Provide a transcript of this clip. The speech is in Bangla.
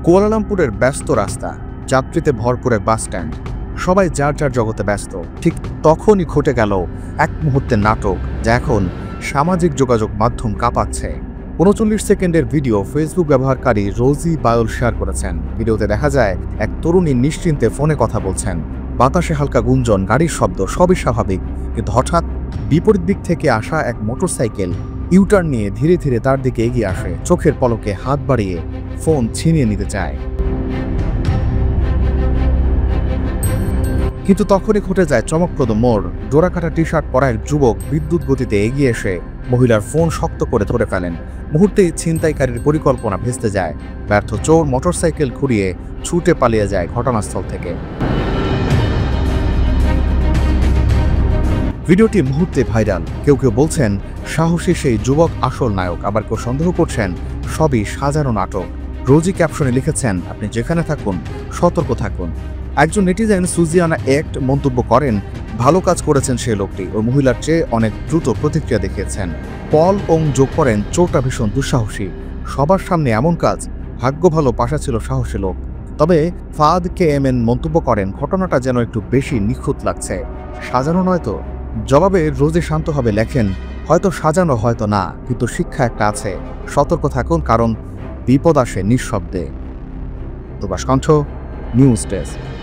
কুয়ালালামপুরের ব্যস্ত রাস্তা, যাত্রীতে ভরপুর এক বাস স্ট্যান্ড, সবাই যার যার জগতে ব্যস্ত। ঠিক তখনই ঘটে গেল এক মুহূর্তের নাটক, যা এখন সামাজিক যোগাযোগ মাধ্যম কাঁপাচ্ছে। ৩৯ সেকেন্ডের ভিডিও ফেসবুক ব্যবহারকারী রোজি বায়ল শেয়ার করেছেন। ভিডিওতে দেখা যায় এক তরুণী নিশ্চিন্তে ফোনে কথা বলছেন। বাতাসে হালকা গুঞ্জন, গাড়ির শব্দ, সবই স্বাভাবিক। কিন্তু হঠাৎ বিপরীত দিক থেকে আসা এক মোটরসাইকেল ইউটার্ন নিয়ে ধীরে ধীরে তার দিকে এগিয়ে আসে। চোখের পলকে হাত বাড়িয়ে ফোন ছিনিয়ে নিতে চায়। কিন্তু তখনই ঘটে যায় চমকপ্রদ মোড়। ডোরাকাটা টি শার্ট পরা এক যুবক বিদ্যুৎ গতিতে এগিয়ে এসে মহিলার ফোন শক্ত করে ধরে ফেলেন। মুহূর্তেই ছিনতাইকারীর পরিকল্পনা ভেস্তে যায়। ব্যর্থ চোর মোটরসাইকেল ঘুরিয়ে ছুটে পালিয়ে যায় ঘটনাস্থল থেকে। ভিডিওটি মুহূর্তে ভাইরাল। কেউ কেউ বলছেন সাহসী সেই যুবক আসল নায়ক, আবার কেউ সন্দেহ করছেন সবই সাজানো নাটক। রোজি ক্যাপশনে লিখেছেন, আপনি যেখানে থাকুন সতর্ক থাকুন। একজন নেটিজেন সুজিয়ানা অ্যাক্ট মন্তব্য করেন, ভালো কাজ করেছেন সেই লোকটি, ওই মহিলার চেয়ে অনেক দ্রুত প্রতিক্রিয়া দেখিয়েছেন। পল ওং যোগ করেন, চোরটা ভীষণ দুঃসাহসী, সবার সামনে এমন কাজ, ভাগ্য ভালো পাশা ছিল সাহসী লোক। তবে ফাদ KMN মন্তব্য করেন, ঘটনাটা যেন একটু বেশি নিখুঁত লাগছে, সাজানো নয় তো। জবাবে রোজি শান্তভাবে লেখেন, হয়তো সাজানো হয়তো না, কিন্তু শিক্ষা একটা আছে, সতর্ক থাকুন, কারণ বিপদ আসে নিঃশব্দে। প্রবাস কণ্ঠ, নিউজ ডেস্ক।